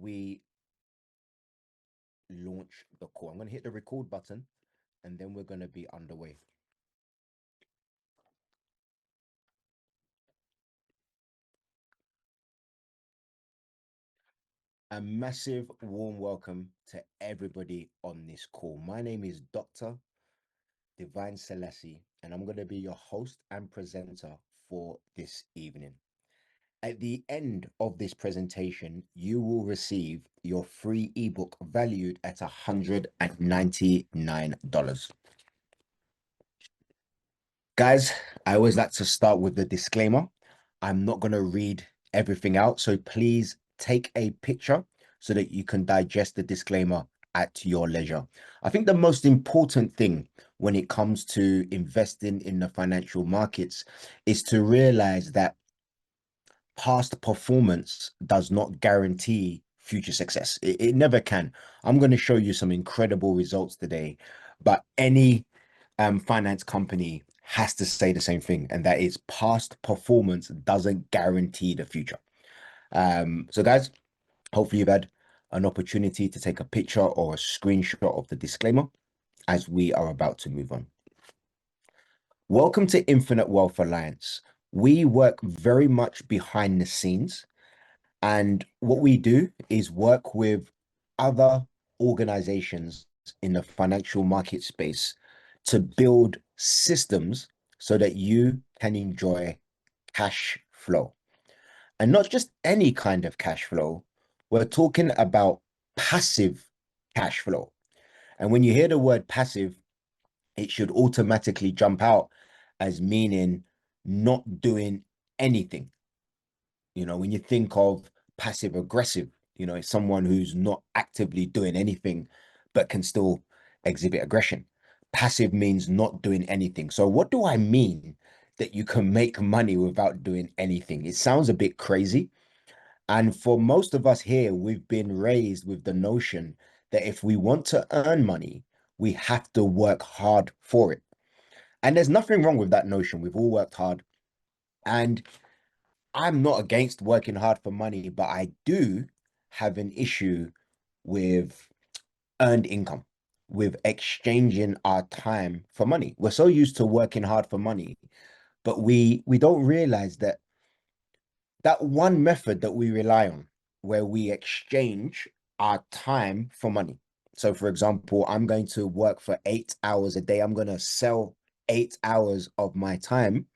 we launch the call. I'm going to hit the record button and then we're going to be underway. A massive warm welcome to everybody on this call. My name is Dr. Divine Selassie, and I'm going to be your host and presenter for this evening. At the end of this presentation, you will receive your free ebook valued at $199. Guys, I always like to start with the disclaimer. I'm not going to read everything out, so please take a picture so that you can digest the disclaimer at your leisure. I think the most important thing when it comes to investing in the financial markets is to realize that past performance does not guarantee future success. It never can. I'm going to show you some incredible results today, but any finance company has to say the same thing, and that is past performance doesn't guarantee the future. So guys, hopefully you've had an opportunity to take a picture or a screenshot of the disclaimer as we are about to move on. Welcome to Infinite Wealth Alliance. We work very much behind the scenes, and what we do is work with other organizations in the financial market space to build systems so that you can enjoy cash flow. And not just any kind of cash flow, we're talking about passive cash flow. And when you hear the word passive, it should automatically jump out as meaning not doing anything. When you think of passive aggressive, it's someone who's not actively doing anything, but can still exhibit aggression. Passive means not doing anything. So what do I mean that you can make money without doing anything? It sounds a bit crazy. And for most of us here, we've been raised with the notion that if we want to earn money, we have to work hard for it. And there's nothing wrong with that notion. We've all worked hard. And I'm not against working hard for money, but I do have an issue with earned income, with exchanging our time for money. We're so used to working hard for money, but we don't realize that one method that we rely on, where we exchange our time for money. So for example, I'm going to work for 8 hours a day. I'm going to sell 8 hours of my time.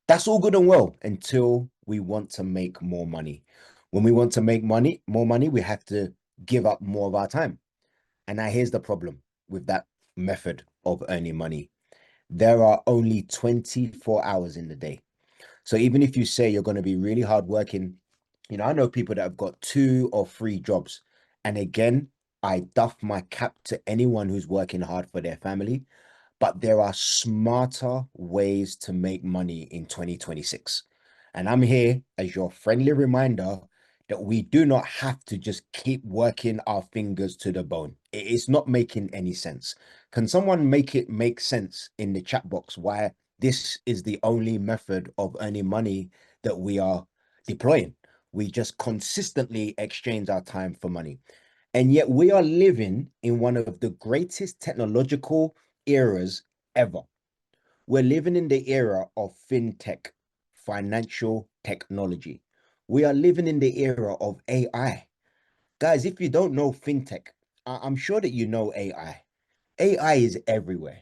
That's all good and well until we want to make more money. When we want to make more money, we have to give up more of our time. And now here's the problem with that method of earning money. There are only 24 hours in the day. So even if you say you're going to be really hardworking, I know people that have got 2 or 3 jobs. And again, I doff my cap to anyone who's working hard for their family. But there are smarter ways to make money in 2026. And I'm here as your friendly reminder that we do not have to just keep working our fingers to the bone. It's not making any sense. Can someone make it make sense in the chat box why this is the only method of earning money that we are deploying? We just consistently exchange our time for money. And yet we are living in one of the greatest technological eras ever. We're living in the era of fintech, financial technology. We are living in the era of AI. Guys, if you don't know fintech, I'm sure that you know AI. AI is everywhere.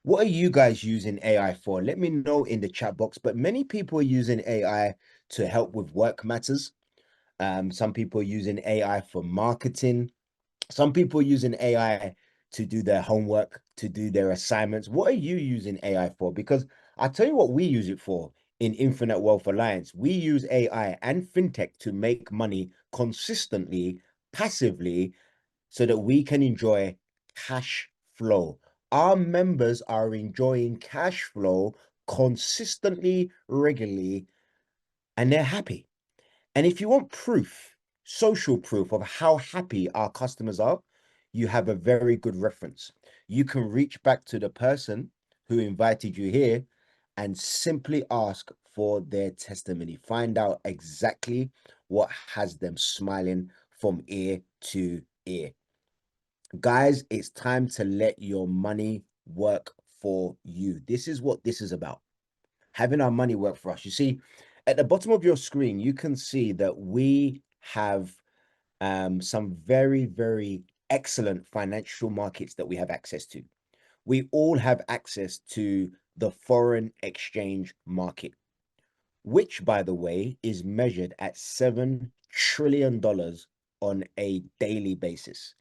What are you guys using AI for? Let me know in the chat box. But many people are using AI to help with work matters. Some people are using AI for marketing. Some people are using AI to do their homework, to do their assignments. What are you using AI for? Because I'll tell you what we use it for in Infinite Wealth Alliance. We use AI and fintech to make money consistently, passively, so that we can enjoy cash flow. Our members are enjoying cash flow consistently, regularly, and they're happy. And if you want proof, social proof of how happy our customers are, you have a very good reference. You can reach back to the person who invited you here and simply ask for their testimony. Find out exactly what has them smiling from ear to ear. Guys, it's time to let your money work for you. This is what this is about. Having our money work for us. You see, at the bottom of your screen, you can see that we have some very, very excellent financial markets that we have access to. We all have access to the foreign exchange market, which, by the way, is measured at $7 trillion on a daily basis.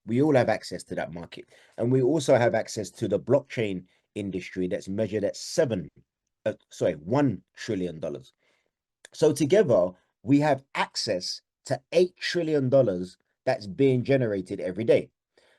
We all have access to that market. And we also have access to the blockchain industry that's measured at $1 trillion. So together, we have access to $8 trillion that's being generated every day.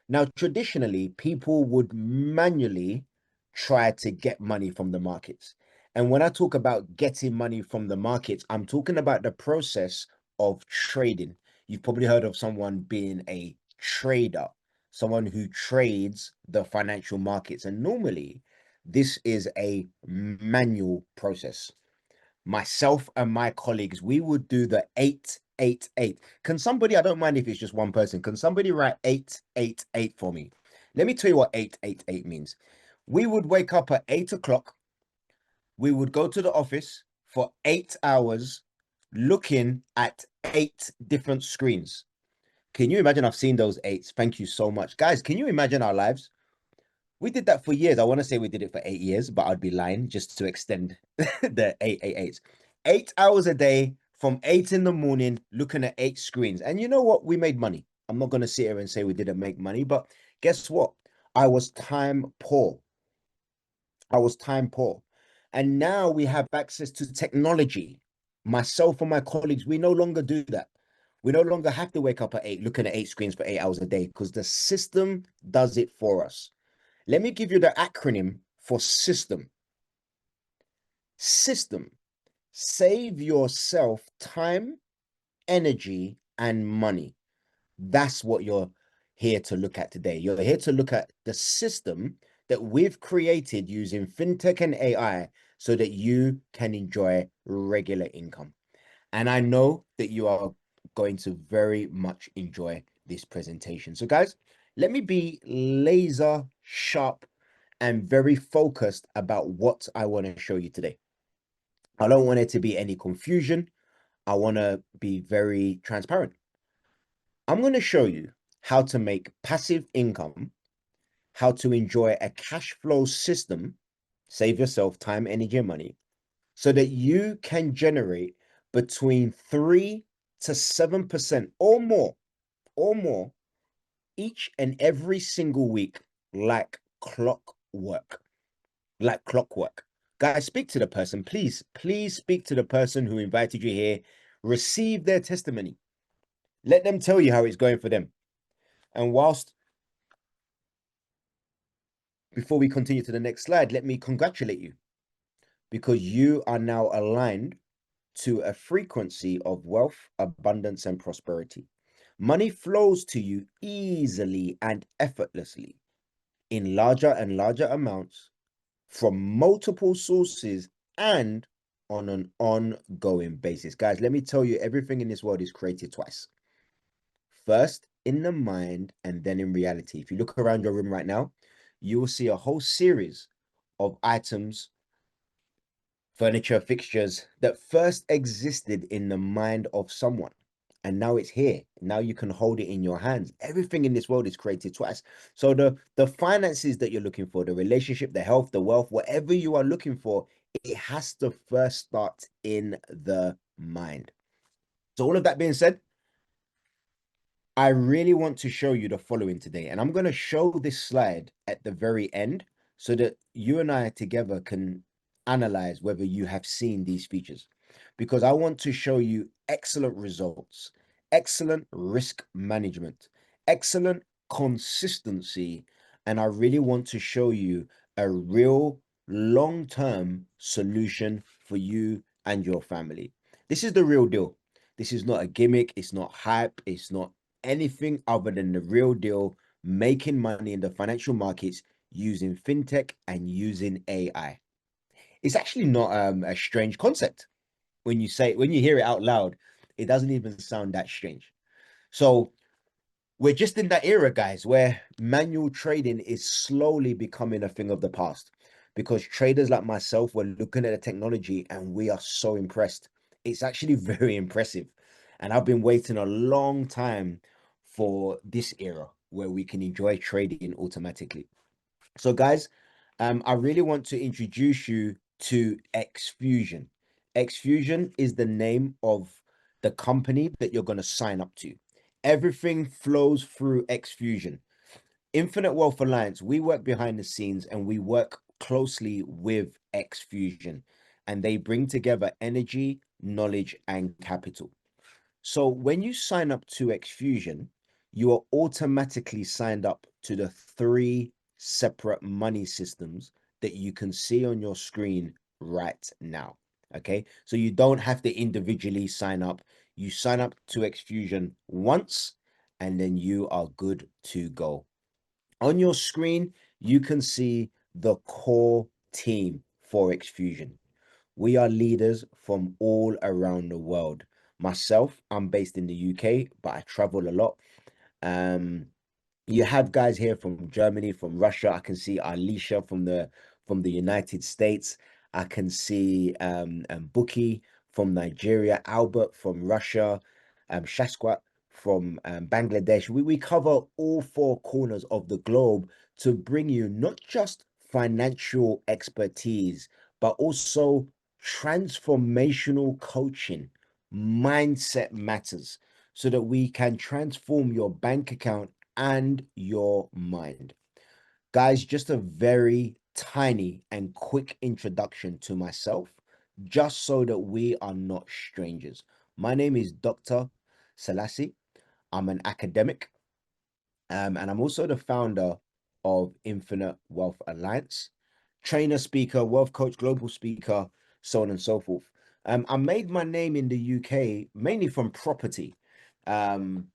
Now, traditionally, people would manually try to get money from the markets. And when I talk about getting money from the markets, I'm talking about the process of trading. You've probably heard of someone being a trader, someone who trades the financial markets. And normally, this is a manual process. Myself and my colleagues, we would do the 888. Can somebody, I don't mind if it's just one person, can somebody write 888 for me? Let me tell you what 888 means. We would wake up at 8 o'clock. We would go to the office for 8 hours looking at 8 different screens. Can you imagine? I've seen those eights. Thank you so much. Guys, can you imagine our lives? We did that for years. I want to say we did it for 8 years, but I'd be lying just to extend the 888s. 8 hours a day from 8 in the morning, looking at 8 screens. And you know what? We made money. I'm not going to sit here and say we didn't make money, but guess what? I was time poor. I was time poor. And now we have access to technology. Myself and my colleagues, we no longer do that. We no longer have to wake up at 8, looking at 8 screens for 8 hours a day because the system does it for us. Let me give you the acronym for system. System. Save yourself time, energy, and money. That's what you're here to look at today. You're here to look at the system that we've created using fintech and AI so that you can enjoy regular income. And I know that you are going to very much enjoy this presentation. So guys, let me be laser sharp and very focused about what I want to show you today. I don't want there to be any confusion. I want to be very transparent. I'm going to show you how to make passive income, how to enjoy a cash flow system, save yourself time, energy, and money, so that you can generate between 3 to 7% or more each and every single week, like clockwork. Like clockwork. Guys, speak to the person. Please speak to the person who invited you here. Receive their testimony. Let them tell you how it's going for them. And before we continue to the next slide, let me congratulate you because you are now aligned to a frequency of wealth, abundance, and prosperity. Money flows to you easily and effortlessly in larger and larger amounts from multiple sources and on an ongoing basis. Guys, let me tell you, everything in this world is created twice. First in the mind and then in reality. If you look around your room right now, you will see a whole series of items, furniture, fixtures that first existed in the mind of someone. And now it's here. Now you can hold it in your hands. Everything in this world is created twice. So the finances that you're looking for, the relationship, the health, the wealth, whatever you are looking for, it has to first start in the mind. So all of that being said, I really want to show you the following today. And I'm going to show this slide at the very end so that you and I together can analyze whether you have seen these features. Because I want to show you excellent results, excellent risk management, excellent consistency. And I really want to show you a real long-term solution for you and your family. This is the real deal. This is not a gimmick. It's not hype. It's not anything other than the real deal, making money in the financial markets using fintech and using AI. It's actually not a strange concept when you hear it out loud. It doesn't even sound that strange. So we're just in that era, guys, where manual trading is slowly becoming a thing of the past because traders like myself were looking at the technology and we are so impressed. It's actually very impressive. And I've been waiting a long time for this era where we can enjoy trading automatically. So, guys, I really want to introduce you to xfusion. Xfusion is the name of the company that you're going to sign up to. Everything flows through xfusion. Infinite Wealth Alliance, we work behind the scenes and we work closely with xfusion, and they bring together energy, knowledge, and capital. So when you sign up to xfusion, you are automatically signed up to the three separate money systems that you can see on your screen right now. Okay, so you don't have to individually sign up. You sign up to xfusion once, and then you are good to go. On your screen, you can see the core team for xfusion. We are leaders from all around the world. Myself, I'm based in the UK, but I travel a lot. Um, you have guys here from Germany, from Russia. I can see Alicia from the United States. I can see Buki from Nigeria, Albert from Russia, Shasquat from Bangladesh. We cover all four corners of the globe to bring you not just financial expertise, but also transformational coaching, mindset matters, so that we can transform your bank account and your mind. Guys, just a very tiny and quick introduction to myself, just so that we are not strangers. My name is Dr. Selassie. I'm an academic, and I'm also the founder of Infinite Wealth Alliance, trainer, speaker, wealth coach, global speaker, so on and so forth. I made my name in the UK mainly from property. Um,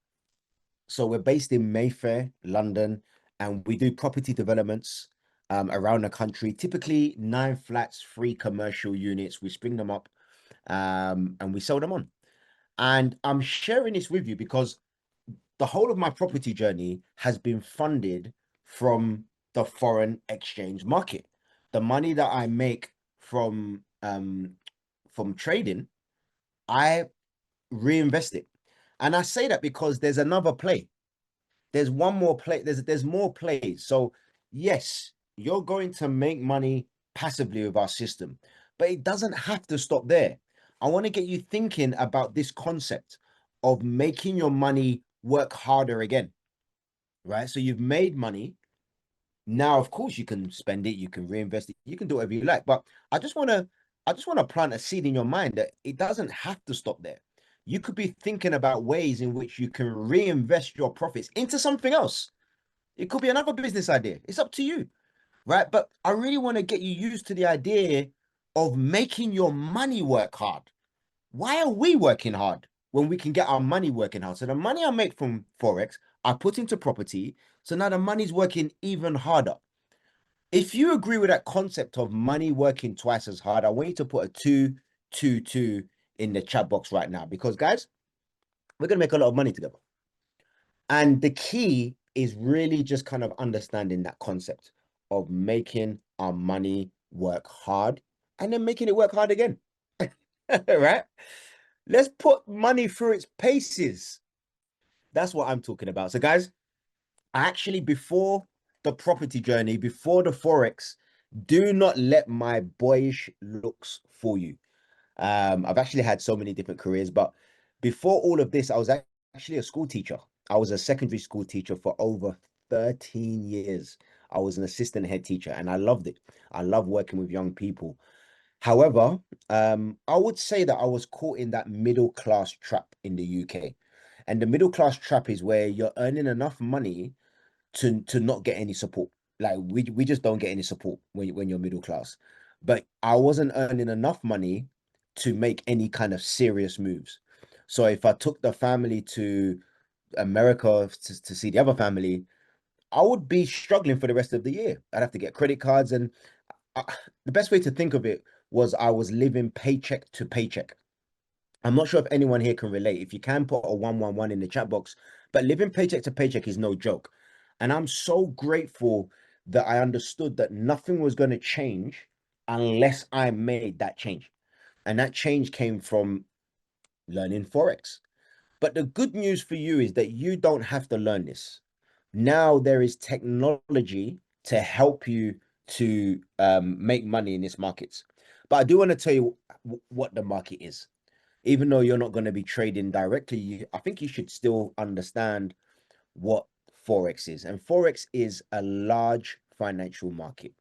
so we're based in Mayfair, London, and we do property developments around the country, typically 9 flats, 3 commercial units. We spring them up and we sell them on. And I'm sharing this with you because the whole of my property journey has been funded from the foreign exchange market. The money that I make from trading, I reinvest it. And I say that because there's another play. There's one more play. There's more plays. So yes, you're going to make money passively with our system, but it doesn't have to stop there. I want to get you thinking about this concept of making your money work harder again, right? So you've made money. Now, of course, you can spend it, you can reinvest it, you can do whatever you like. But I just want to, I just want to plant a seed in your mind that it doesn't have to stop there. You could be thinking about ways in which you can reinvest your profits into something else. It could be another business idea. It's up to you, right? But I really want to get you used to the idea of making your money work hard. Why are we working hard when we can get our money working hard? So the money I make from Forex, I put into property. So now the money's working even harder. If you agree with that concept of money working twice as hard, I want you to put a 222 in the chat box right now because, guys, we're going to make a lot of money together. And the key is really just kind of understanding that concept of making our money work hard and then making it work hard again. Right? Let's put money through its paces. That's what I'm talking about. So, guys, actually, before the property journey, before the Forex, do not let my boyish looks fool you. I've actually had so many different careers, but before all of this, I was actually a school teacher. I was a secondary school teacher for over 13 years. I was an assistant head teacher and I loved it. I love working with young people. However, I would say that I was caught in that middle class trap in the UK. And the middle class trap is where you're earning enough money to not get any support. Like we just don't get any support when you're middle class. But I wasn't earning enough money to make any kind of serious moves. So if I took the family to America to see the other family, I would be struggling for the rest of the year. I'd have to get credit cards, and I, the best way to think of it was I was living paycheck to paycheck. I'm not sure if anyone here can relate. If you can put a 111 in the chat box, but living paycheck to paycheck is no joke. And I'm so grateful that I understood that nothing was going to change unless I made that change. And that change came from learning Forex. But the good news for you is that you don't have to learn this. Now there is technology to help you to make money in this markets. But I do want to tell you what the market is. Even though you're not going to be trading directly, I think you should still understand what Forex is. And Forex is a large financial market.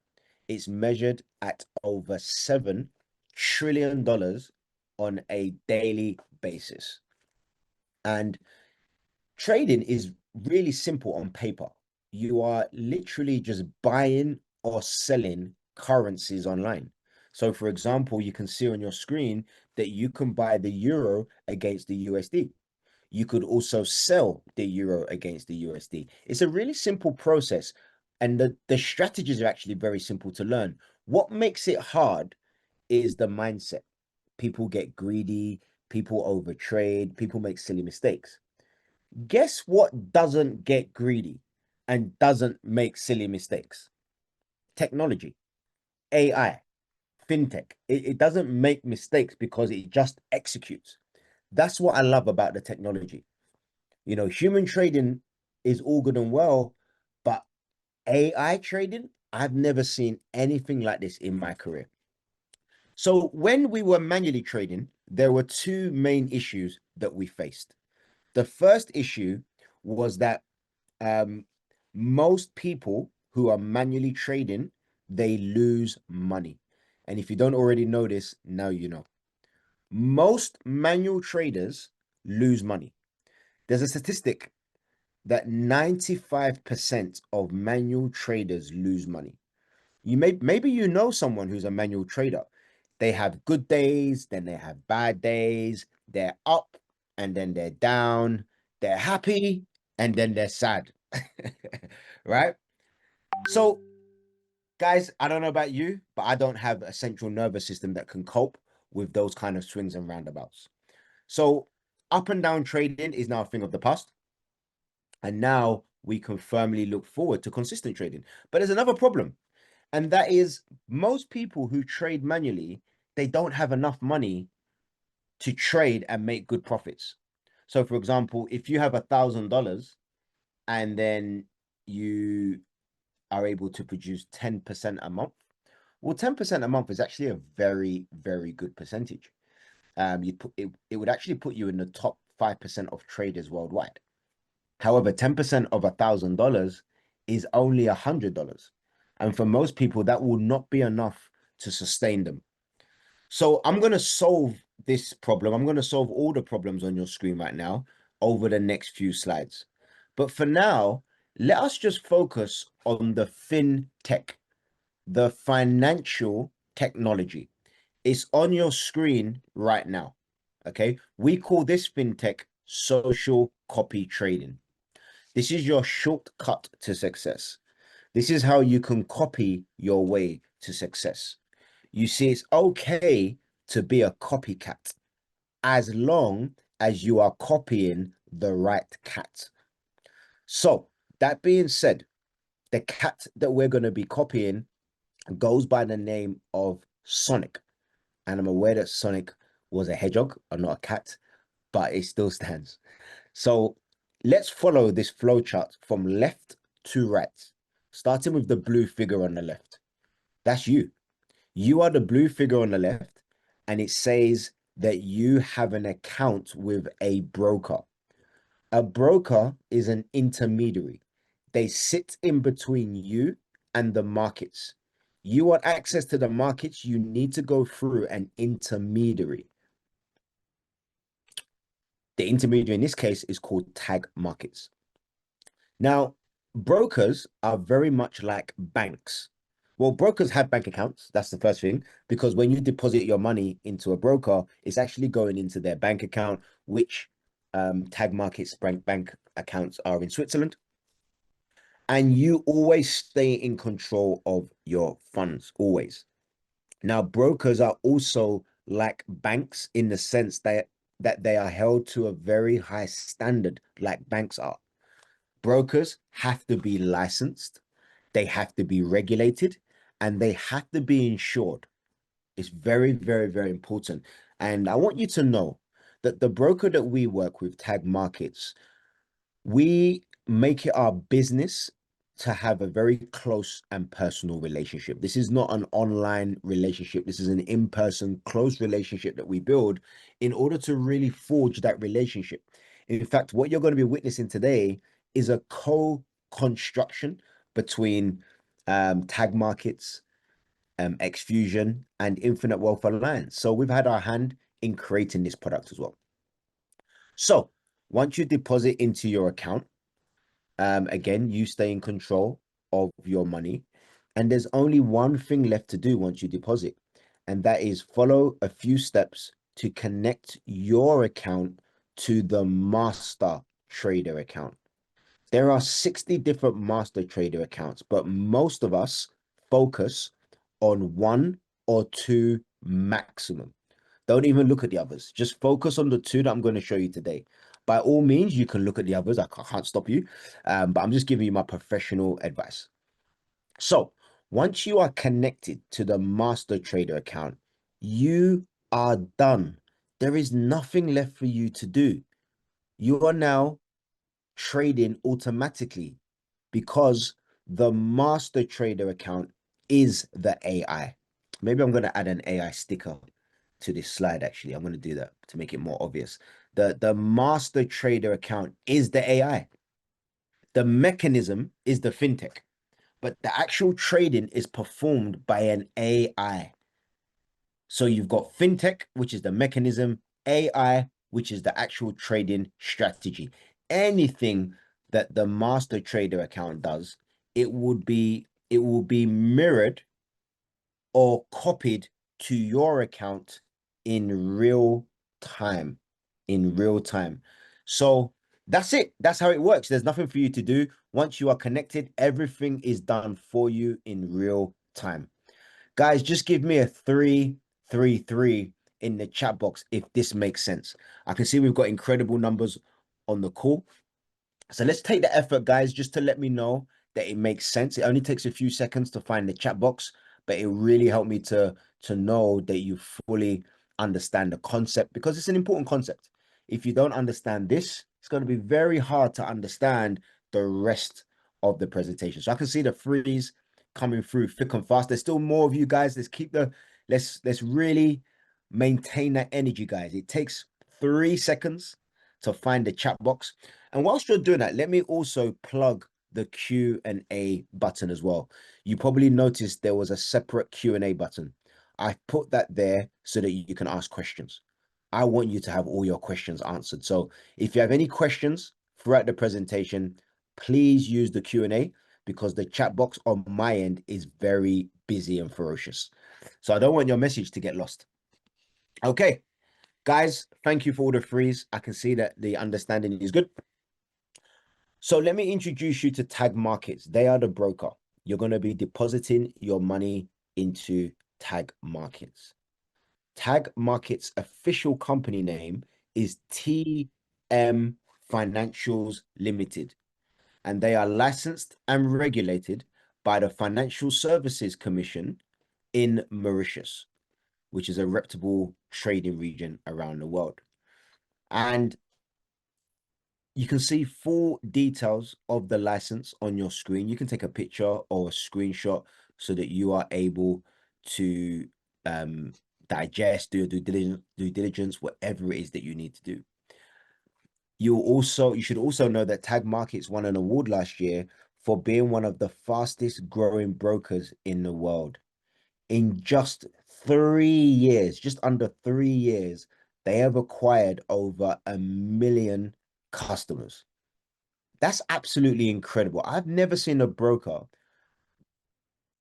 It's measured at over $7 trillion on a daily basis. And trading is really simple on paper. You are literally just buying or selling currencies online. So, for example, you can see on your screen that you can buy the euro against the USD. You could also sell the euro against the USD. It's a really simple process, and the strategies are actually very simple to learn. What makes it hard is the mindset. People get greedy, people overtrade, people make silly mistakes. Guess what doesn't get greedy and doesn't make silly mistakes? Technology, AI, fintech. It doesn't make mistakes because it just executes. That's what I love about the technology. You know, human trading is all good and well, but AI trading, I've never seen anything like this in my career. So when we were manually trading, there were two main issues that we faced. The first issue was that um, most people who are manually trading, they lose money. And if you don't already know this, now you know. Most manual traders lose money. There's a statistic that 95% of manual traders lose money. Maybe you know someone who's a manual trader. They have good days, then they have bad days. They're up and then they're down. They're happy and then they're sad. Right? So, guys, I don't know about you, but I don't have a central nervous system that can cope with those kind of swings and roundabouts. So, up and down trading is now a thing of the past. And now we can firmly look forward to consistent trading. But there's another problem, and that is most people who trade manually, they don't have enough money to trade and make good profits. So, for example, if you have $1,000 and then you are able to produce 10% a month, well, 10% a month is actually a very, very good percentage. It would actually put you in the top 5% of traders worldwide. However, 10% of $1,000 is only $100. And for most people, that will not be enough to sustain them. So I'm going to solve this problem. I'm going to solve all the problems on your screen right now over the next few slides. But for now, let us just focus on the fintech, the financial technology. It's on your screen right now. Okay. We call this fintech social copy trading. This is your shortcut to success. This is how you can copy your way to success. You see, it's okay to be a copycat as long as you are copying the right cat. So, that being said, the cat that we're going to be copying goes by the name of Sonic. And I'm aware that Sonic was a hedgehog and not a cat, but it still stands. So let's follow this flowchart from left to right, starting with the blue figure on the left. That's you. You are the blue figure on the left, and it says that you have an account with a broker. A broker is an intermediary. They sit in between you and the markets. You want access to the markets, you need to go through an intermediary. The intermediary in this case is called tag markets. Now, brokers are very much like banks. Well, brokers have bank accounts. That's the first thing, because when you deposit your money into a broker, it's actually going into their bank account, which tag markets bank accounts are in Switzerland. And you always stay in control of your funds, always. Now, brokers are also like banks in the sense that that they are held to a very high standard, like banks are. Brokers have to be licensed, they have to be regulated, and they have to be insured. It's very, very, very important. And I want you to know that the broker that we work with, Tag Markets, we make it our business to have a very close and personal relationship. This is not an online relationship. This is an in-person, close relationship that we build in order to really forge that relationship. In fact, what you're going to be witnessing today is a co-construction between Tag Markets, xfusion, and Infinite Wealth Alliance. So we've had our hand in creating this product as well. So once you deposit into your account, again, you stay in control of your money. And there's only one thing left to do once you deposit, and that is follow a few steps to connect your account to the master trader account. There are 60 different master trader accounts, but most of us focus on one or two maximum. Don't even look at the others. Just focus on the two that I'm going to show you today. By all means, you can look at the others. I can't stop you, but I'm just giving you my professional advice. So once you are connected to the master trader account, you are done. There is nothing left for you to do. You are now trading automatically because the master trader account is the AI. Maybe I'm going to add an AI sticker to this slide. Actually, I'm going to do that to make it more obvious. The master trader account is the AI. The mechanism is the fintech, but the actual trading is performed by an AI. So you've got fintech, which is the mechanism, AI, which is the actual trading strategy. Anything that the master trader account does, it will be mirrored or copied to your account in real time. In real time. So that's it. That's how it works. There's nothing for you to do. Once you are connected, everything is done for you in real time. Guys, just give me a 333 in the chat box if this makes sense. I can see we've got incredible numbers on the call. So let's take the effort, guys, just to let me know that it makes sense. It only takes a few seconds to find the chat box, but it really helped me to know that you fully understand the concept, because it's an important concept. If you don't understand this, it's going to be very hard to understand the rest of the presentation. So I can see the freeze coming through thick and fast. There's still more of you guys. Let's really maintain that energy, guys. It takes 3 seconds to find the chat box. And whilst you're doing that, let me also plug the Q&A button as well. You probably noticed there was a separate Q&A button. I put that there so that you can ask questions. I want you to have all your questions answered. So if you have any questions throughout the presentation, please use the Q&A, because the chat box on my end is very busy and ferocious. So I don't want your message to get lost. Okay, guys, thank you for all the frees. I can see that the understanding is good. So let me introduce you to Tag Markets. They are the broker. You're going to be depositing your money into Tag Markets. Tag Markets' official company name is TM Financials Limited, and they are licensed and regulated by the Financial Services Commission in Mauritius, which is a reputable trading region around the world. And you can see full details of the license on your screen. You can take a picture or a screenshot so that you are able to digest, do due diligence, whatever it is that you need to do. You should also know that Tag Markets won an award last year for being one of the fastest growing brokers in the world. In just 3 years, just under 3 years, they have acquired over 1 million customers. That's absolutely incredible. I've never seen a broker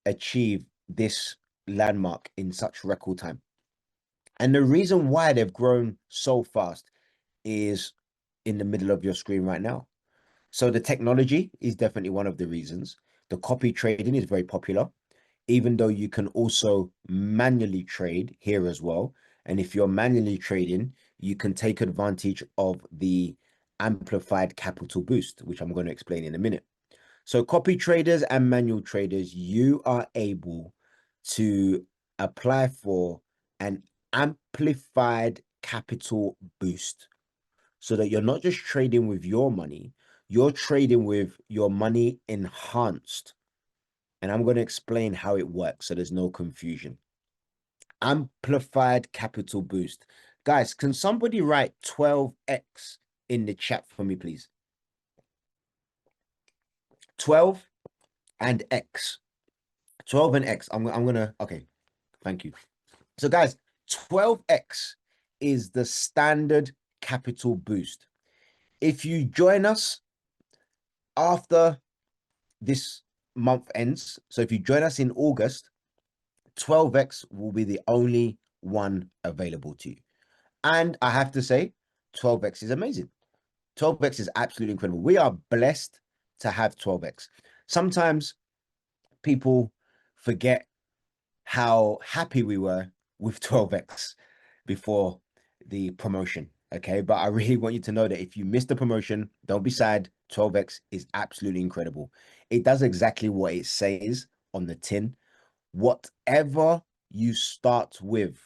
achieve this landmark in such record time. And the reason why they've grown so fast is in the middle of your screen right now. So the technology is definitely one of the reasons. The copy trading is very popular, even though you can also manually trade here as well. And if you're manually trading, you can take advantage of the amplified capital boost, which I'm going to explain in a minute. So copy traders and manual traders, you are able to apply for an amplified capital boost so that you're not just trading with your money, you're trading with your money enhanced. And I'm going to explain how it works so there's no confusion. Amplified capital boost. Guys, can somebody write 12x in the chat for me, please? 12 and X. 12 and X. I'm gonna, okay, thank you. So guys, 12x is the standard capital boost. If you join us after this month ends, so if you join us in August, 12x will be the only one available to you. And I have to say, 12x is amazing. 12x is absolutely incredible. We are blessed to have 12x. Sometimes people forget how happy we were with 12x before the promotion. Okay. But I really want you to know that if you missed the promotion, don't be sad. 12x is absolutely incredible. It does exactly what it says on the tin. Whatever you start with,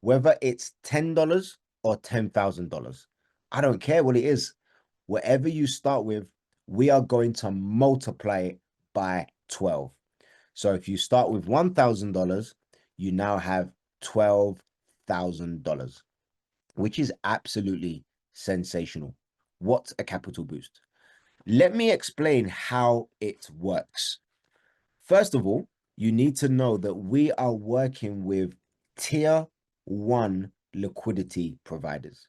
whether it's $10 or $10,000, I don't care what it is. Whatever you start with, we are going to multiply it by 12. So if you start with $1,000, you now have $12,000, which is absolutely sensational. What a capital boost. Let me explain how it works. First of all, you need to know that we are working with tier one liquidity providers.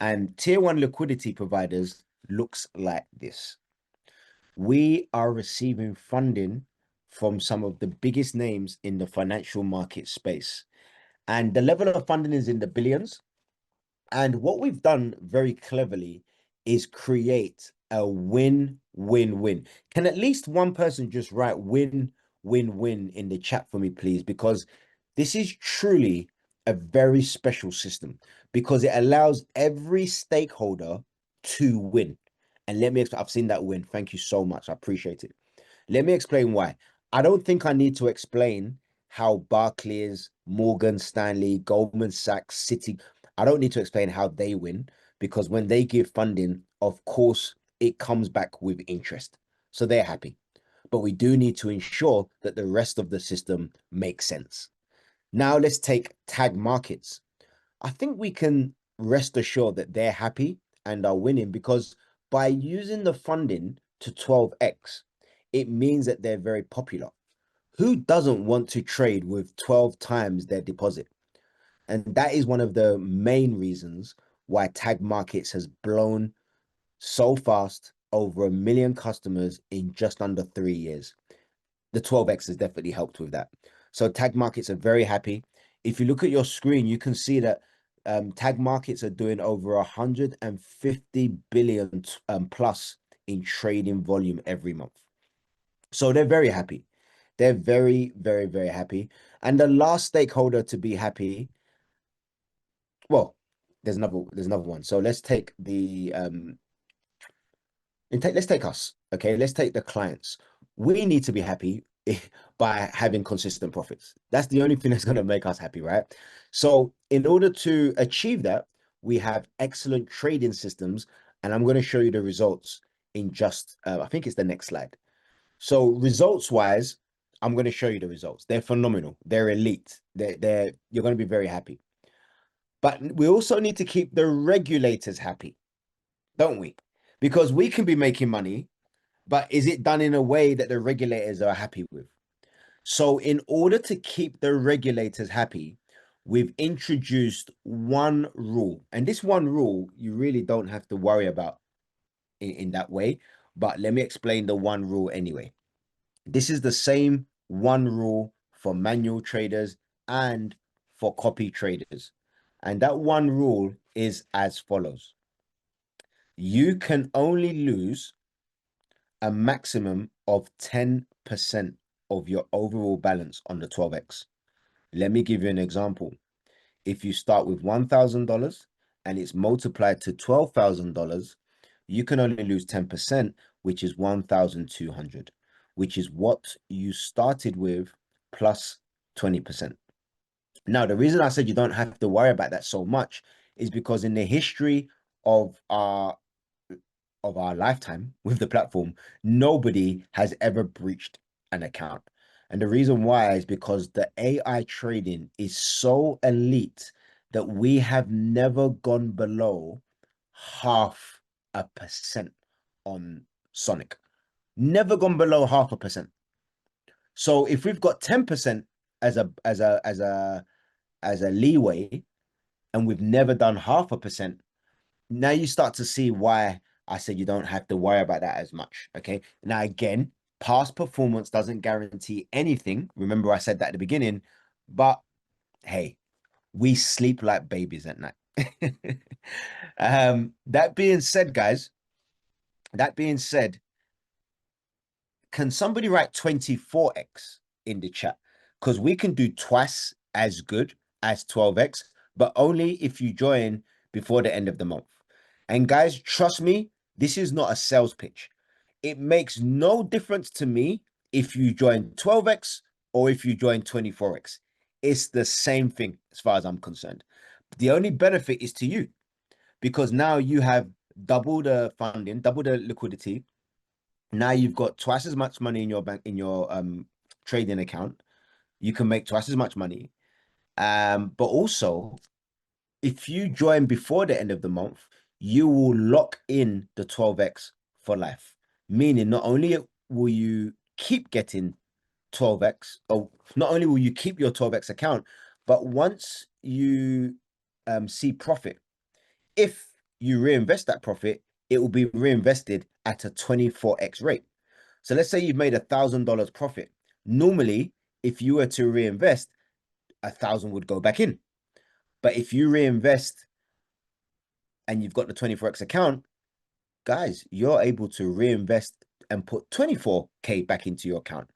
And tier one liquidity providers looks like this. We are receiving funding from some of the biggest names in the financial market space. And the level of funding is in the billions. And what we've done very cleverly is create a win-win-win. Can at least one person just write win-win-win in the chat for me, please? Because this is truly a very special system because it allows every stakeholder to win. And let me explain, I've seen that win. Thank you so much. I appreciate it. Let me explain why. I don't think I need to explain how Barclays, Morgan Stanley, Goldman Sachs, Citi, I don't need to explain how they win because when they give funding, of course, it comes back with interest. So they're happy. But we do need to ensure that the rest of the system makes sense. Now let's take tag markets. I think we can rest assured that they're happy and are winning because by using the funding to 12x, it means that they're very popular. Who doesn't want to trade with 12 times their deposit? And that is one of the main reasons why tag markets has blown so fast, over 1 million customers in just under 3 years. The 12x has definitely helped with that. So tag markets are very happy. If you look at your screen, you can see that tag markets are doing over 150 billion plus in trading volume every month. So they're very happy. They're very, very, very happy. And the last stakeholder to be happy, well, there's another one. So let's take the let's take us. Okay, let's take the clients. We need to be happy by having consistent profits. That's the only thing that's going to make us happy, right? So in order to achieve that, we have excellent trading systems, and I'm going to show you the results in just I think it's the next slide. So results wise, I'm going to show you the results. They're phenomenal. They're elite. You're going to be very happy. But we also need to keep the regulators happy, don't we? Because we can be making money, but is it done in a way that the regulators are happy with? So in order to keep the regulators happy, we've introduced one rule. And this one rule, you really don't have to worry about in that way. But let me explain the one rule anyway. This is the same one rule for manual traders and for copy traders. And that one rule is as follows. You can only lose a maximum of 10% of your overall balance on the 12x. Let me give you an example. If you start with $1,000 and it's multiplied to $12,000, you can only lose 10%, which is 1,200, which is what you started with plus 20%. Now, the reason I said you don't have to worry about that so much is because in the history of our lifetime with the platform, nobody has ever breached an account. And the reason why is because the AI trading is so elite that we have never gone below 0.5% on Sonic. Never gone below 0.5%. So if we've got 10% as a leeway, and we've never done 0.5%, now you start to see why I said you don't have to worry about that as much. Okay. Now, again, past performance doesn't guarantee anything. Remember, I said that at the beginning, but hey, we sleep like babies at night. That being said, guys, that being said, can somebody write 24x in the chat? Because we can do twice as good as 12x, but only if you join before the end of the month. And guys, trust me, this is not a sales pitch. It makes no difference to me if you join 12x or if you join 24x. It's the same thing as far as I'm concerned. The only benefit is to you because now you have double the funding, double the liquidity. Now you've got twice as much money in your bank, in your trading account. You can make twice as much money. But also, if you join before the end of the month, you will lock in the 12x for life. Meaning not only will you keep getting 12x, or not only will you keep your 12x account, but once you see profit, if you reinvest that profit, it will be reinvested at a 24x rate. So let's say you've made $1,000 profit. Normally, if you were to reinvest, 1,000 would go back in. But if you reinvest and you've got the 24x account, guys, you're able to reinvest and put 24K back into your account.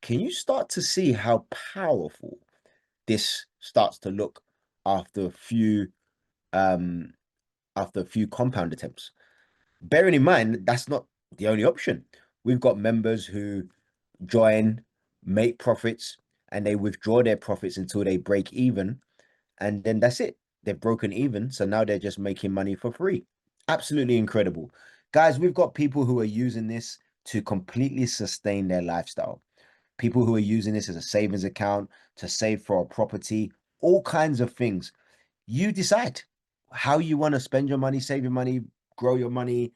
Can you start to see how powerful this starts to look after a few compound attempts? Bearing in mind, that's not the only option. We've got members who join, make profits, and they withdraw their profits until they break even. And then that's it. They've broken even. So now they're just making money for free. Absolutely incredible. Guys, we've got people who are using this to completely sustain their lifestyle. People who are using this as a savings account, to save for a property, all kinds of things. You decide how you want to spend your money, save your money, grow your money,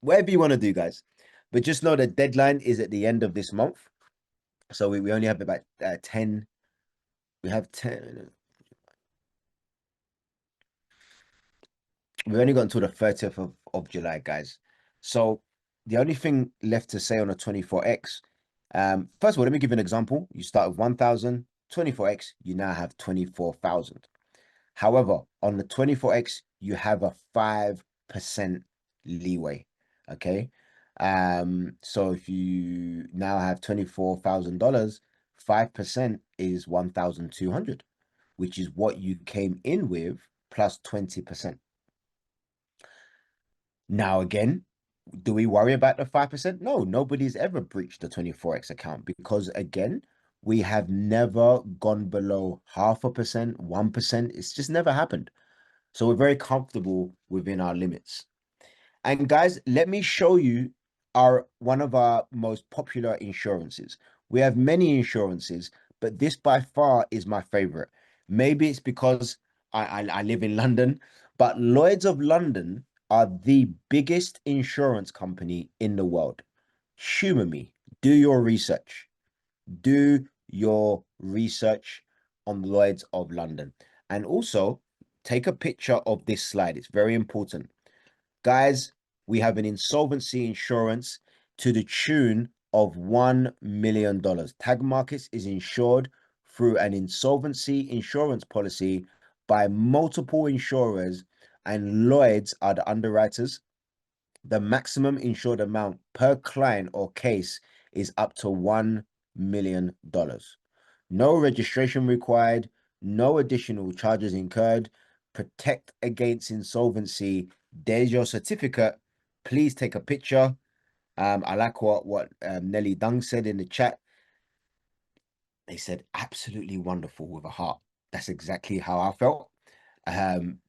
whatever you want to do, guys. But just know the deadline is at the end of this month. So we only have about 10. We have 10. We've only got until the 30th of July, guys. So the only thing left to say on a 24x, first of all, let me give you an example. You start with 1,000, 24x, you now have 24,000. However, on the 24x, you have a 5% leeway. Okay. So if you now have $24,000, 5% is 1,200, which is what you came in with plus 20%. Now, again, do we worry about the 5%? No, nobody's ever breached the 24x account because, again, we have never gone below 0.5%, 1%. It's just never happened. So we're very comfortable within our limits. And guys, let me show you one of our most popular insurances. We have many insurances, but this by far is my favorite. Maybe it's because I live in London, but Lloyd's of London are the biggest insurance company in the world. Humor me. Do your research. Do your research on Lloyd's of London. And also take a picture of this slide. It's very important. Guys, we have an insolvency insurance to the tune of $1 million. Tag Markets is insured through an insolvency insurance policy by multiple insurers, and Lloyd's are the underwriters. The maximum insured amount per client or case is up to $1 million. No registration required, no additional charges incurred. protect against insolvency. There's your certificate. Please take a picture. I like what Nelly Dung said in the chat. They said absolutely wonderful with a heart. That's exactly how I felt.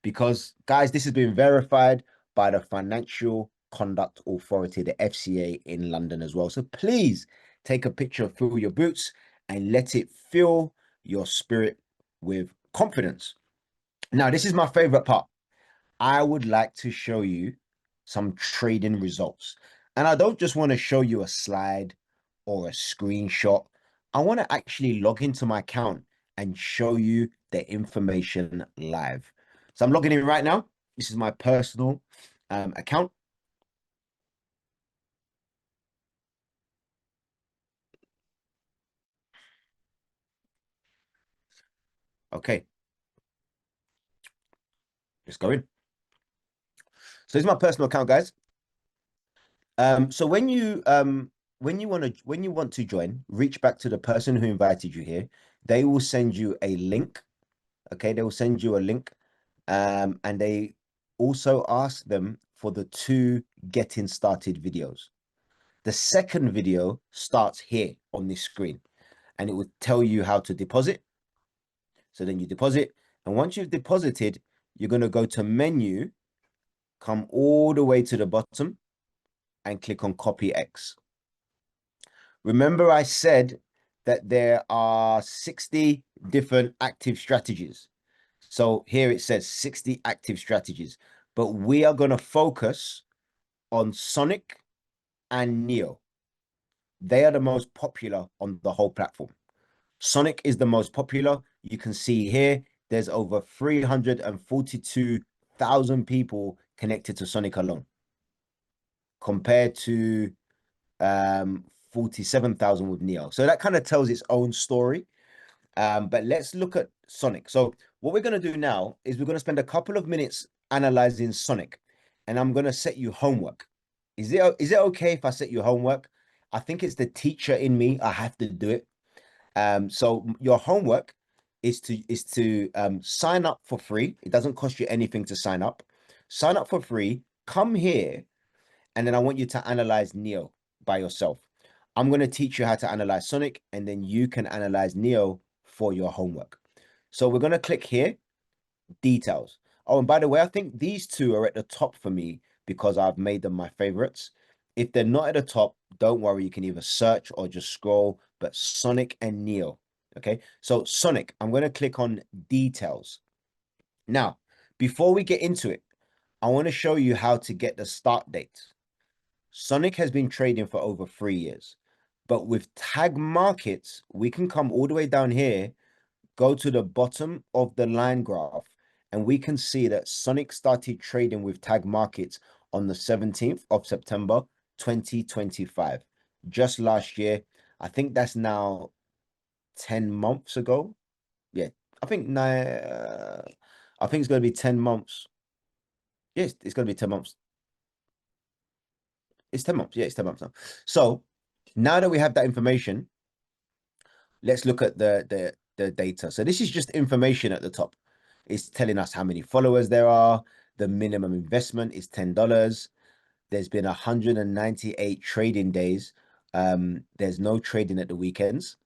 Because guys, this has been verified by the Financial Conduct Authority, the FCA in London as well. So please take a picture, fill your boots, and let it fill your spirit with confidence. Now, this is my favorite part. I would like to show you some trading results. And I don't just want to show you a slide or a screenshot. I want to actually log into my account and show you the information live. So I'm logging in right now. This is my personal account. Okay, let's go in. So this is my personal account, guys. So when you want to join, reach back to the person who invited you here. They will send you a link. Okay, they will send you a link. And they also ask them for the 2 getting started videos. The second video starts here on this screen, and it will tell you how to deposit. So then you deposit, and once you've deposited, you're going to go to menu, come all the way to the bottom, and click on copy X. Remember I said that there are 60 different active strategies. So here it says 60 active strategies, but we are going to focus on Sonic and Neo. They are the most popular on the whole platform. Sonic is the most popular. You can see here, there's over 342,000 people connected to Sonic alone, compared to 47,000 with Neo. So that kind of tells its own story. But let's look at Sonic. So what we're going to do now is we're going to spend a couple of minutes analyzing Sonic, and I'm going to set you homework. Is it okay if I set you homework? I think it's the teacher in me. I have to do it. So your homework is to sign up for free. It doesn't cost you anything to sign up. Sign up for free. Come here, and then I want you to analyze Neo by yourself. I'm going to teach you how to analyze Sonic, and then you can analyze Neo for your homework. So we're going to click here, details. Oh, and by the way, I think these 2 are at the top for me because I've made them my favorites. If they're not at the top, don't worry. You can either search or just scroll, but Sonic and Neo. Okay, so Sonic, I'm going to click on details. Now, before we get into it, I want to show you how to get the start date. Sonic has been trading for over 3 years, but with tag markets, we can come all the way down here, go to the bottom of the line graph, and we can see that Sonic started trading with tag markets on the 17th of September, 2025, just last year. I think that's now 10 months ago. Yeah, I think it's going to be 10 months. Yes, it's going to be 10 months. It's 10 months. Yeah, it's 10 months now. So now that we have that information, let's look at the data. So this is just information at the top. It's telling us how many followers there are. The minimum investment is $10. There's been 198 trading days. There's no trading at the weekends.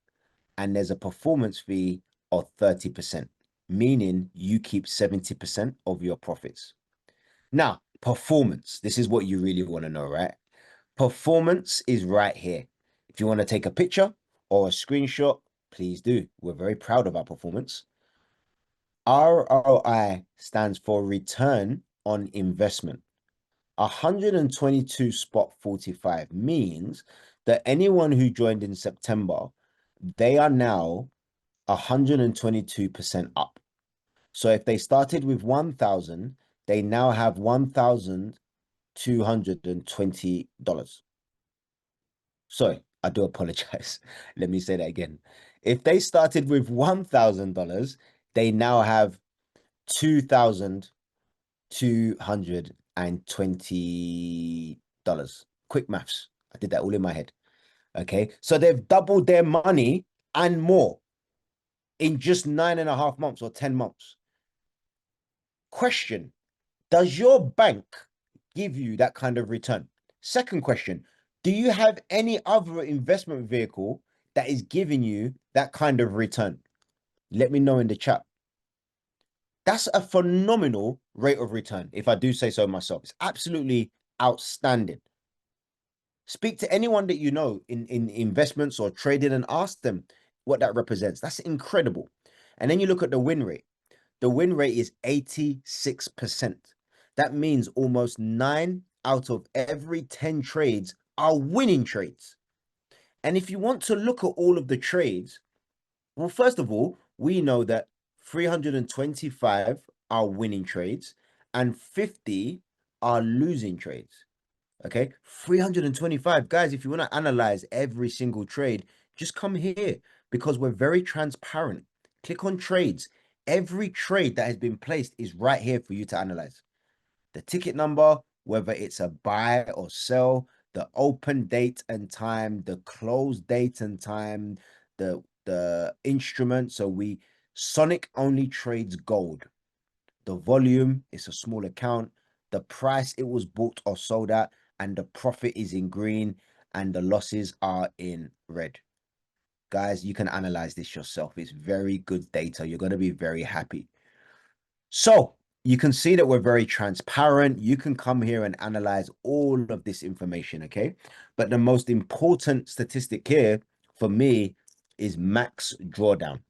And there's a performance fee of 30%, meaning you keep 70% of your profits. Now, performance. This is what you really want to know, right? Performance is right here. If you want to take a picture or a screenshot, please do. We're very proud of our performance. ROI stands for return on investment. 122 spot 45 means that anyone who joined in September, they are now 122% up. So if they started with 1,000, they now have $1,220. Sorry, I do apologize. Let me say that again. If they started with $1,000, they now have $2,220. Quick maths. I did that all in my head. Okay. So they've doubled their money and more in just 9.5 months or 10 months. Question: does your bank give you that kind of return? Second question: do you have any other investment vehicle that is giving you that kind of return? Let me know in the chat. That's a phenomenal rate of return, if I do say so myself. It's absolutely outstanding. Speak to anyone that you know in investments or trading and ask them what that represents. That's incredible. And then you look at the win rate. The win rate is 86%. That means almost 9 out of every 10 trades are winning trades. And if you want to look at all of the trades, well, first of all, we know that 325 are winning trades and 50 are losing trades. Okay, 325 guys. If you want to analyze every single trade, just come here because we're very transparent. Click on trades. Every trade that has been placed is right here for you to analyze. The ticket number, whether it's a buy or sell, the open date and time, the close date and time, the instrument. So Sonic only trades gold. The volume is a small account. The price it was bought or sold at, and the profit is in green, and the losses are in red. Guys, you can analyze this yourself. It's very good data. You're going to be very happy. So you can see that we're very transparent. You can come here and analyze all of this information, okay? But the most important statistic here for me is max drawdown.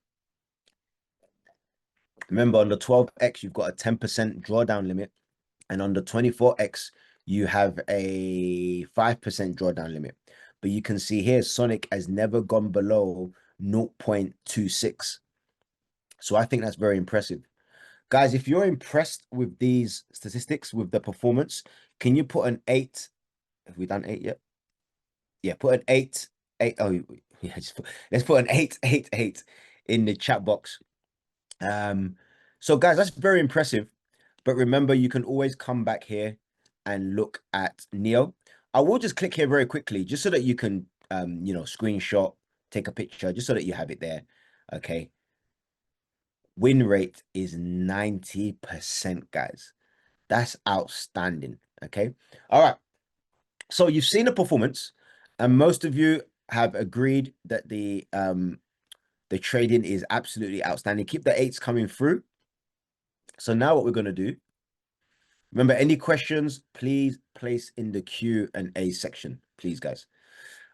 Remember, on the 12x, you've got a 10% drawdown limit. And on the 24x, you have a 5% drawdown limit. But you can see here, Sonic has never gone below 0.26. So I think that's very impressive. Guys, if you're impressed with these statistics, with the performance, can you put an 8? Have we done 8 yet? Yeah, put an 8. 8. Oh, yeah, let's put an 888 in the chat box. So guys, that's very impressive. But remember, you can always come back here and look at Neo. I will just click here very quickly, just so that you can, screenshot, take a picture, just so that you have it there. Okay. Win rate is 90%, guys. That's outstanding. Okay. All right. So you've seen the performance, and most of you have agreed that the trading is absolutely outstanding. Keep the 8s coming through. So now what we're going to do, remember, any questions, please place in the Q&A section, please, guys.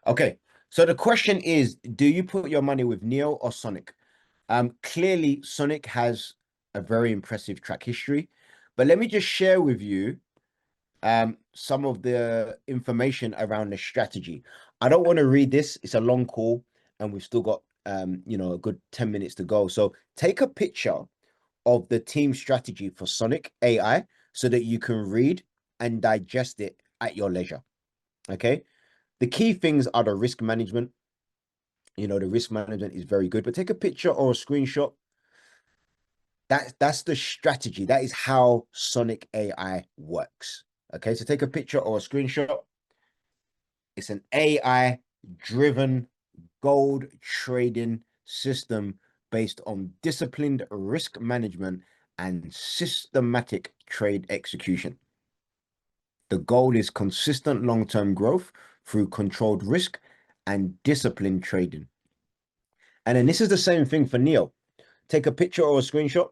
Okay, so the question is, do you put your money with Neo or Sonic? Clearly, Sonic has a very impressive track history, but let me just share with you some of the information around the strategy. I don't want to read this. It's a long call, and we've still got, a good 10 minutes to go. So take a picture of the team strategy for Sonic AI so that you can read and digest it at your leisure. Okay. The key things are the risk management. The risk management is very good, but take a picture or a screenshot. That's the strategy. That is how Sonic AI works. Okay. So take a picture or a screenshot. It's an AI driven gold trading system based on disciplined risk management and systematic trade execution. The goal is consistent long-term growth through controlled risk and disciplined trading. And then this is the same thing for Neo. Take a picture or a screenshot.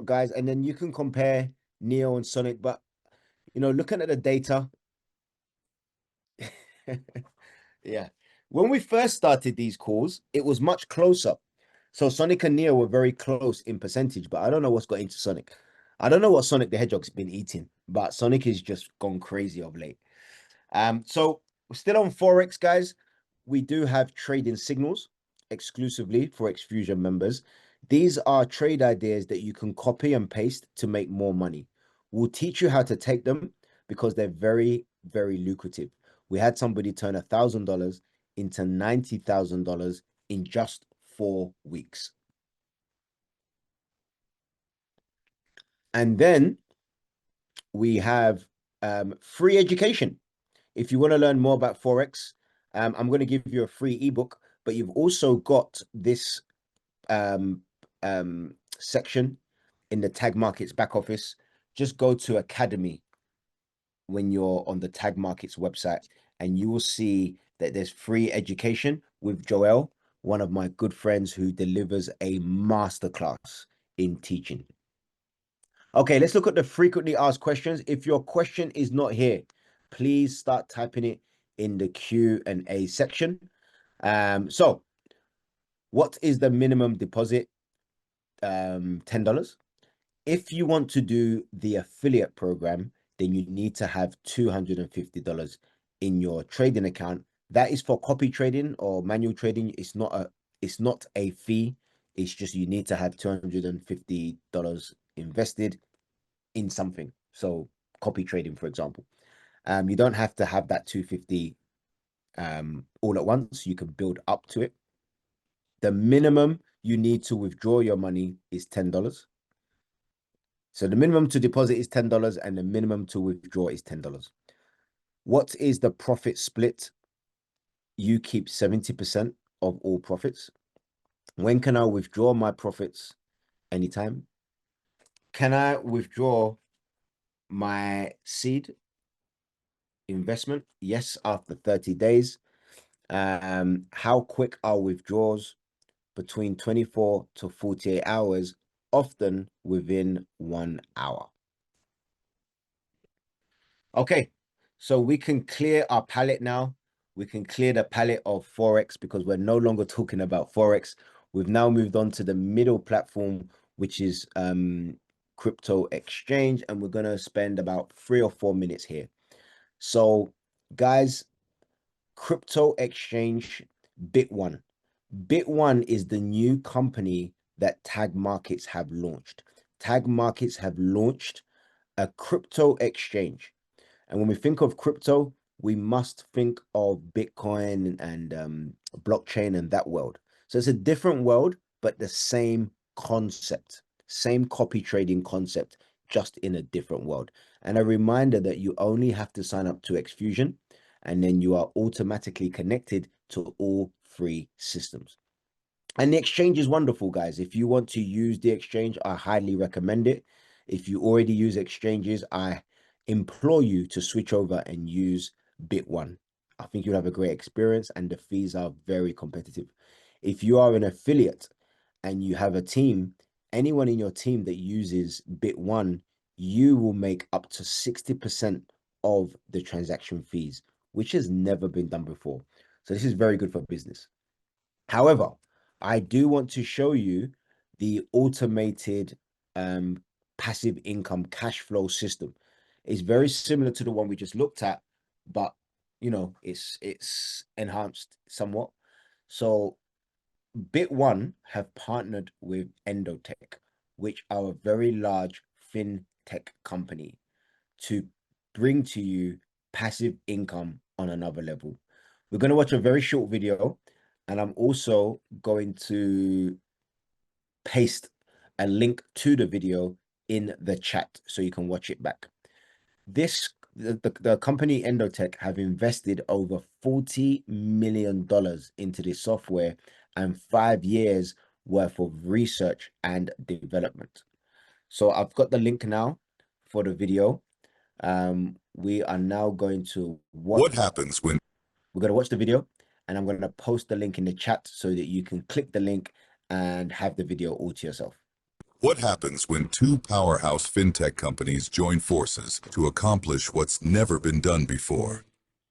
Guys, and then you can compare Neo and Sonic. But, looking at the data, yeah. When we first started these calls, it was much closer. So Sonic and Neo were very close in percentage, but I don't know what's got into Sonic. I don't know what Sonic the Hedgehog's been eating, but Sonic has just gone crazy of late. So we're still on Forex, guys. We do have trading signals exclusively for xfusion members. These are trade ideas that you can copy and paste to make more money. We'll teach you how to take them because they're very, very lucrative. We had somebody turn $1,000 into $90,000 in just 4 weeks. And then we have free education. If you want to learn more about Forex, I'm going to give you a free ebook, but you've also got this section in the Tag Markets back office. Just go to Academy when you're on the Tag Markets website, and you will see that there's free education with Joel, one of my good friends who delivers a masterclass in teaching. Okay, let's look at the frequently asked questions. If your question is not here, please start typing it in the Q&A section. So what is the minimum deposit? $10. If you want to do the affiliate program, then you need to have $250 in your trading account. That is for copy trading or manual trading. It's not a fee. It's just you need to have $250 invested in something. So copy trading, for example. You don't have to have that 250 all at once. You can build up to it. The minimum you need to withdraw your money is $10. So the minimum to deposit is $10 and the minimum to withdraw is $10. What is the profit split? You keep 70% of all profits. When can I withdraw my profits? Anytime. Can I withdraw my seed investment? Yes, after 30 days. How quick are withdrawals? Between 24 to 48 hours, often within 1 hour. Okay, so we can clear our palette now. We can clear the palette of Forex because we're no longer talking about Forex. We've now moved on to the middle platform, which is crypto exchange, and we're going to spend about 3 or 4 minutes here. So guys, crypto exchange, Bit1. Bit1 is the new company that Tag Markets have launched. Tag Markets have launched a crypto exchange. And when we think of crypto, we must think of Bitcoin and blockchain and that world. So it's a different world, but the same concept, same copy trading concept, just in a different world. And a reminder that you only have to sign up to xfusion, and then you are automatically connected to all 3 systems. And the exchange is wonderful, guys. If you want to use the exchange, I highly recommend it. If you already use exchanges, I implore you to switch over and use Bit1. I think you'll have a great experience and the fees are very competitive. If you are an affiliate and you have a team, anyone in your team that uses Bit1, you will make up to 60% of the transaction fees, which has never been done before. So this is very good for business. However, I do want to show you the automated passive income cash flow system. It's very similar to the one we just looked at, but you know, it's enhanced somewhat. So Bit1 have partnered with Endotech, which are a very large fintech company, to bring to you passive income on another level. We're going to watch a very short video, and I'm also going to paste a link to the video in the chat so you can watch it back. The company Endotech have invested over $40 million into this software and 5 years worth of research and development. So I've got the link now for the video. We are now going to watch. What happens when we're going to watch the video, and I'm going to post the link in the chat so that you can click the link and have the video all to yourself. What happens when 2 powerhouse fintech companies join forces to accomplish what's never been done before?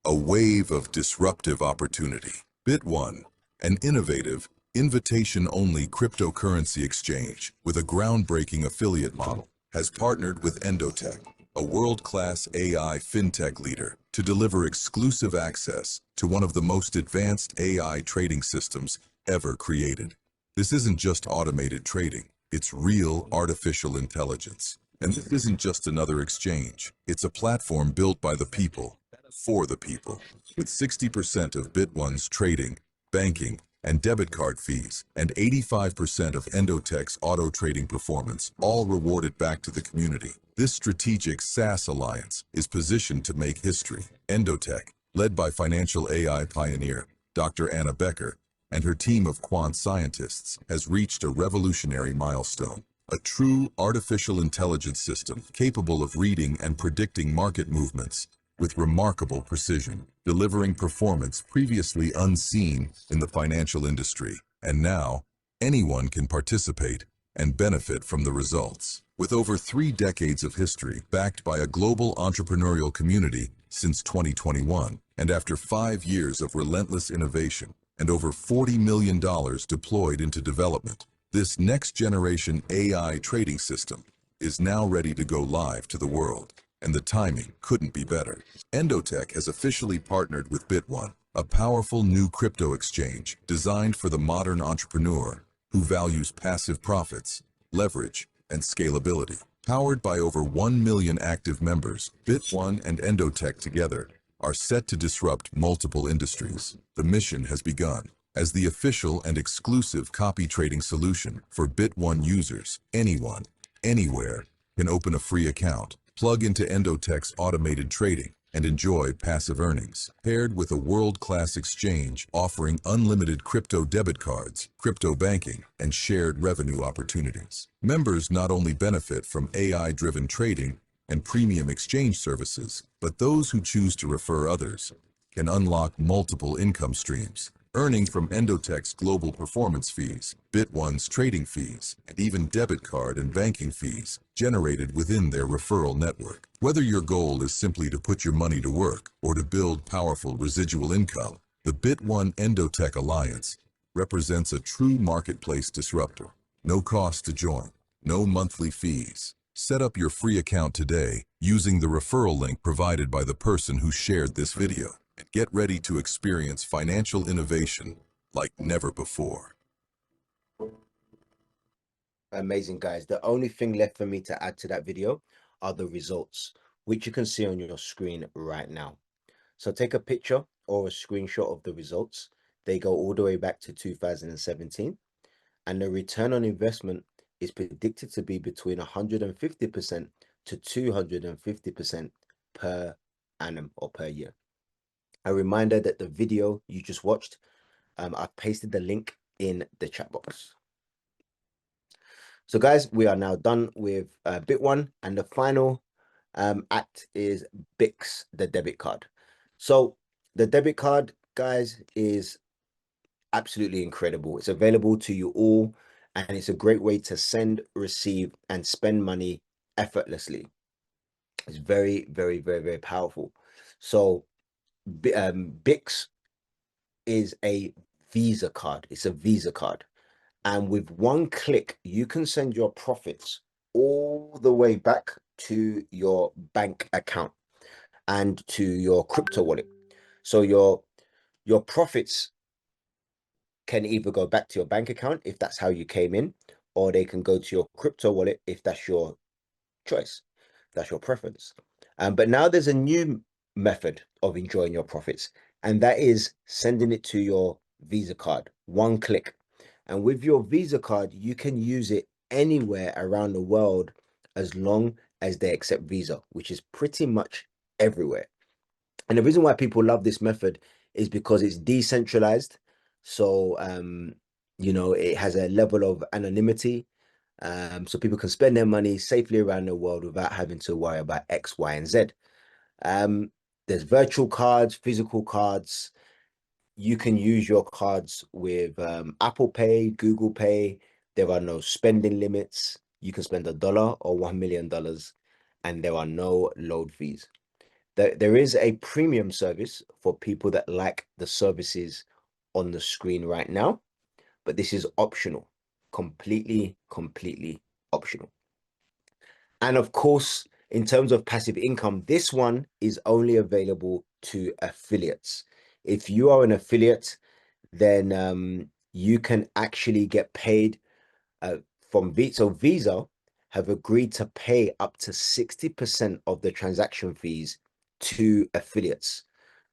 A wave of disruptive opportunity. Bit1, an innovative, invitation-only cryptocurrency exchange with a groundbreaking affiliate model, has partnered with Endotech, a world-class AI fintech leader, to deliver exclusive access to one of the most advanced AI trading systems ever created. This isn't just automated trading. It's real artificial intelligence. And this isn't just another exchange. It's a platform built by the people, for the people. With 60% of Bit1's trading, banking, and debit card fees, and 85% of Endotech's auto trading performance, all rewarded back to the community. This strategic SaaS alliance is positioned to make history. Endotech, led by financial AI pioneer Dr. Anna Becker, and her team of quant scientists, has reached a revolutionary milestone. a true artificial intelligence system capable of reading and predicting market movements with remarkable precision, delivering performance previously unseen in the financial industry. And now, anyone can participate and benefit from the results. With over 3 decades of history backed by a global entrepreneurial community since 2021, and after 5 years of relentless innovation and over $40 million deployed into development, this next-generation AI trading system is now ready to go live to the world, and the timing couldn't be better. M.T.A has officially partnered with Bit1, a powerful new crypto exchange designed for the modern entrepreneur who values passive profits, leverage, and scalability. Powered by over 1 million active members, Bit1 and M.T.A together are set to disrupt multiple industries. The mission has begun. As the official and exclusive copy trading solution for Bit1 users, anyone, anywhere, can open a free account, plug into M.T.A's automated trading, and enjoy passive earnings, paired with a world-class exchange offering unlimited crypto debit cards, crypto banking, and shared revenue opportunities. Members not only benefit from AI-driven trading and premium exchange services, but those who choose to refer others can unlock multiple income streams, earning from M.T.A's global performance fees, Bit1's trading fees, and even debit card and banking fees generated within their referral network. Whether your goal is simply to put your money to work or to build powerful residual income, the Bit1 M.T.A Alliance represents a true marketplace disruptor. No cost to join, no monthly fees. Set up your free account today using the referral link provided by the person who shared this video, and get ready to experience financial innovation like never before. Amazing, guys. The only thing left for me to add to that video are the results, which you can see on your screen right now. So take a picture or a screenshot of the results. They go all the way back to 2017, and the return on investment is predicted to be between 150% to 250% per annum or per year. A reminder that the video you just watched, I've pasted the link in the chat box. So guys, we are now done with Bit1, and the final act is Bix, the debit card. So the debit card, guys, is absolutely incredible. It's available to you all, and it's a great way to send, receive, and spend money effortlessly. It's very, very, very, very powerful. So Bix is a Visa card. It's a Visa card. And with one click, you can send your profits all the way back to your bank account and to your crypto wallet. So your profits can either go back to your bank account if that's how you came in, or they can go to your crypto wallet if that's your choice, that's your preference. But now there's a new method of enjoying your profits, and that is sending it to your Visa card, one click. And with your Visa card, you can use it anywhere around the world as long as they accept Visa, which is pretty much everywhere. And the reason why people love this method is because it's decentralized. So, you know, it has a level of anonymity. So people can spend their money safely around the world without having to worry about X, Y, and Z. There's virtual cards, physical cards. You can use your cards with Apple Pay, Google Pay. There are no spending limits. You can spend $1 or $1 million, and there are no load fees. There is a premium service for people that like the services on the screen right now, but this is optional, completely optional. And of course, in terms of passive income, this one is only available to affiliates. If you are an affiliate, then you can actually get paid from Visa. So Visa have agreed to pay up to 60% of the transaction fees to affiliates.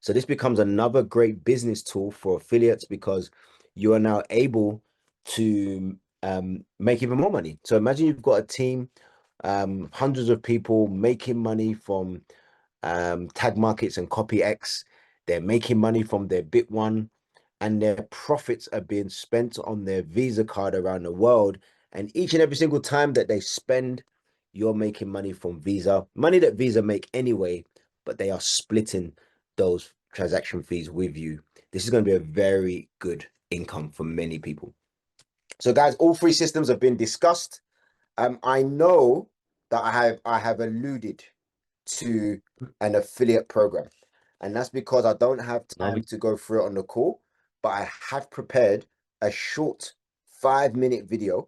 So this becomes another great business tool for affiliates because you are now able to make even more money. So imagine you've got a team, hundreds of people making money from tag markets and copy X. They're making money from their Bit1, and their profits are being spent on their Visa card around the world, And each and every single time that they spend, you're making money from Visa, money that Visa make anyway, but they are splitting those transaction fees with you. This is going to be a very good income for many people. So guys, all three systems have been discussed. I know that I have alluded to an affiliate program, and that's because I don't have time to go through it on the call, but I have prepared a short 5-minute video,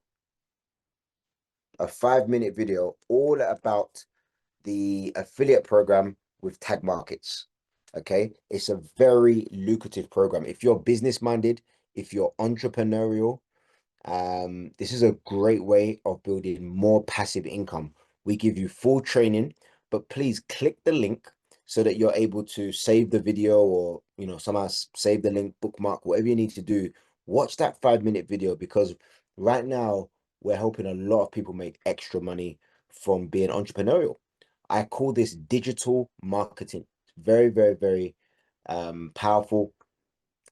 all about the affiliate program with tag markets. Okay, it's a very lucrative program. If you're business minded, if you're entrepreneurial, this is a great way of building more passive income. We give you full training, but please click the link so that you're able to save the video, or somehow save the link, bookmark, whatever you need to do. Watch that 5-minute video, because right now we're helping a lot of people make extra money from being entrepreneurial. I call this digital marketing. Very, very, very powerful.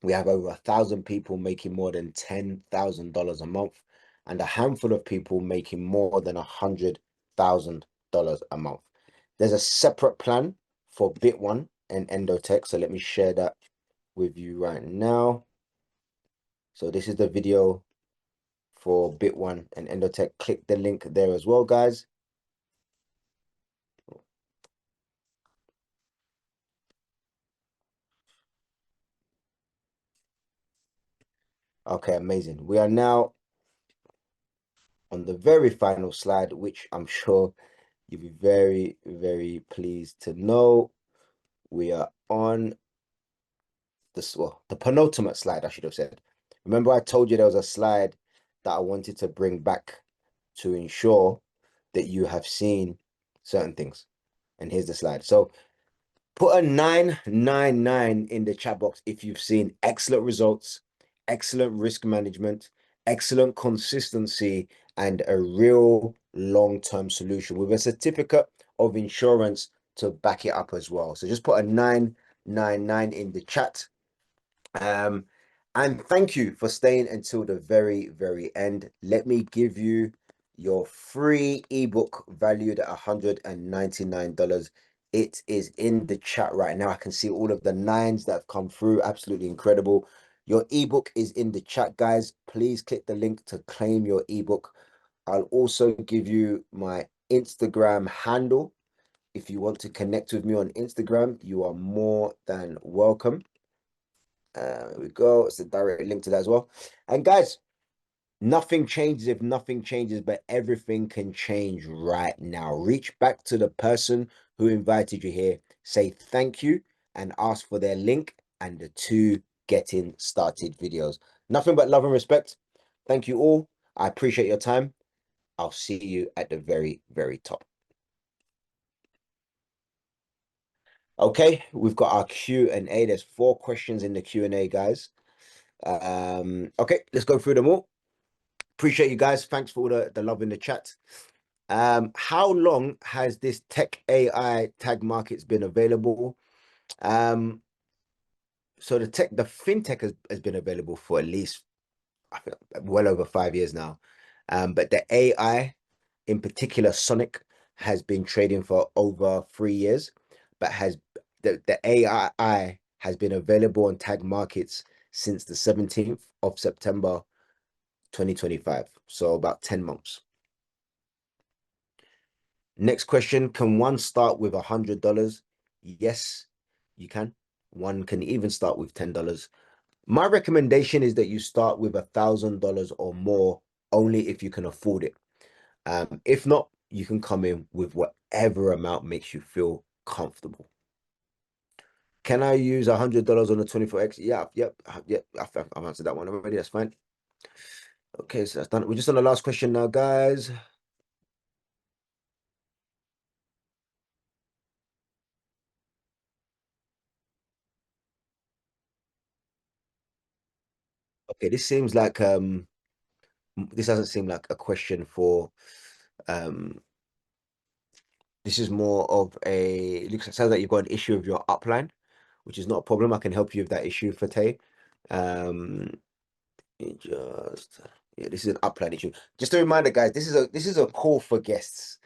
We have over 1,000 people making more than $10,000 a month, and a handful of people making more than $100,000 a month. There's a separate plan for Bit1 and Endotech, so let me share that with you right now. So this is the video for Bit1 and Endotech. Click the link there as well, guys. Okay, amazing. We are now on the very final slide, which I'm sure you'll be very, very pleased to know. We are on this, well, the penultimate slide, I should have said. Remember, I told you there was a slide that I wanted to bring back to ensure that you have seen certain things. And here's the slide. So put a 999 in the chat box if you've seen excellent results, excellent risk management, excellent consistency, and a real long-term solution with a certificate of insurance to back it up as well. So just put a 999 in the chat. And thank you for staying until the very, very end. Let me give you your free ebook valued at $199. It is in the chat right now. I can see all of the nines that have come through. Absolutely incredible. Your ebook is in the chat, guys. Please click the link to claim your ebook. I'll also give you my Instagram handle. If you want to connect with me on Instagram, you are more than welcome. There we go. It's a direct link to that as well. And guys, nothing changes if nothing changes, but everything can change right now. Reach back to the person who invited you here, say thank you, and ask for their link and the 2 getting started videos. Nothing but love and respect. Thank you all. I appreciate your time. I'll see you at the very, very top. Okay, we've got our Q&A. There's 4 questions in the Q&A, guys. Okay, let's go through them all. Appreciate you guys. Thanks for all the love in the chat. How long has this tech AI tag markets been available? So the fintech has been available for at least, I think, well over 5 years now. But the AI, in particular Sonic, has been trading for over 3 years, but the AI has been available on tag markets since the 17th of September 2025, so about 10 months. Next question, can one start with $100? Yes, you can. One can even start with $10. My recommendation is that you start with $1,000 or more, only if you can afford it. If not, you can come in with whatever amount makes you feel comfortable. Can I use $100 on the 24x? Yeah, yep. I've answered that one already. That's fine. Okay, so that's done. We're just on the last question now, guys. Okay, this seems like this doesn't seem like a question for this is more of a, it sounds like you've got an issue with your upline, which is not a problem. I can help you with that issue, Fate. Just Yeah, this is an upload issue. Just a reminder, guys, this is a call for guests.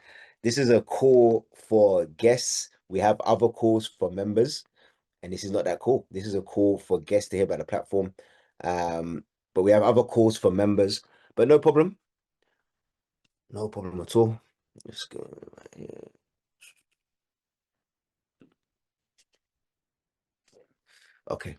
This is a call for guests. We have other calls for members, and this is not that call. This is a call for guests to hear about the platform. But we have other calls for members, but no problem. No problem at all. Let's go right here. Okay.